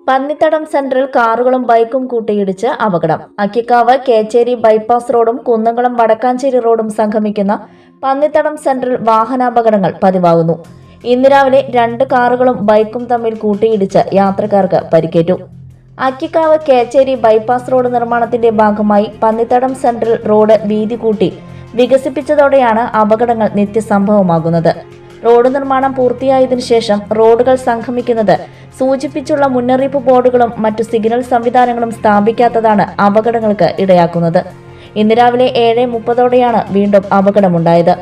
പന്നിത്തടം സെന്ററിൽ കാറുകളും ബൈക്കും കൂട്ടിയിടിച്ച് അപകടം. അക്കിക്കാവ് കേച്ചേരി ബൈപ്പാസ് റോഡും കുന്നംകുളം വടക്കാഞ്ചേരി റോഡും സംഗമിക്കുന്ന പന്നിത്തടം സെന്ററിൽ വാഹനാപകടങ്ങൾ പതിവാകുന്നു. ഇന്ന് രാവിലെ 2 കാറുകളും ബൈക്കും തമ്മിൽ കൂട്ടിയിടിച്ച് യാത്രക്കാർക്ക് പരിക്കേറ്റു. അക്കിക്കാവ് കേച്ചേരി ബൈപ്പാസ് റോഡ് നിർമ്മാണത്തിന്റെ ഭാഗമായി പന്നിത്തടം സെന്ററിൽ റോഡ് വീതി കൂട്ടി വികസിപ്പിച്ചതോടെയാണ് അപകടങ്ങൾ നിത്യസംഭവമാകുന്നത്. റോഡ് നിർമ്മാണം പൂർത്തിയായതിനു ശേഷം റോഡുകൾ സംഗമിക്കുന്നത് സൂചിപ്പിച്ചുള്ള മുന്നറിയിപ്പ് ബോർഡുകളും മറ്റു സിഗ്നൽ സംവിധാനങ്ങളും സ്ഥാപിക്കാത്തതാണ് അപകടങ്ങൾക്ക് ഇടയാക്കുന്നത്. ഇന്ന് രാവിലെ 7:30ഓടെയാണ് വീണ്ടും അപകടമുണ്ടായത്.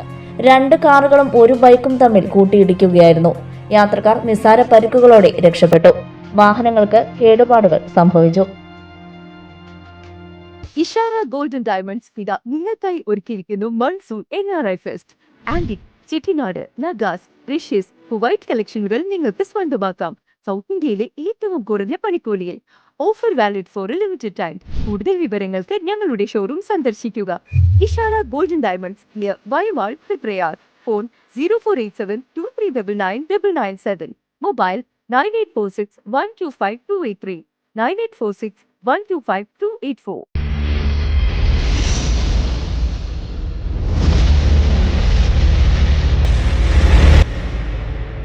2 കാറുകളും 1 ബൈക്കും തമ്മിൽ കൂട്ടിയിടിക്കുകയായിരുന്നു. യാത്രക്കാർ നിസ്സാര പരിക്കുകളോടെ രക്ഷപ്പെട്ടു. വാഹനങ്ങൾക്ക് കേടുപാടുകൾ സംഭവിച്ചു. ഇഷാര ഗോൾഡൻ ഡയമണ്ട്സ് നിങ്ങൾക്കായി ഒരുക്കിയിരിക്കുന്നു monsoon NRI fest. Antique, Chettinad, നഗാസ്, റിഷ്യസ്, വൈറ്റ് കളക്ഷനുകൾ നിങ്ങൾക്ക് സ്വന്തമാക്കാം. സൗത്ത് ഇന്ത്യയിലെ ഏറ്റവും കുറഞ്ഞ പണിക്കൂലിയിൽ. Offer valid for a limited time. കൂടുതൽ വിവരങ്ങൾക്ക് ഞങ്ങളുടെ ഷോറൂം സന്ദർശിക്കുക. Ishara golden diamonds near Vayaval, Prayar. Phone 0487239997. Mobile 9846 125 283 9846 125 284.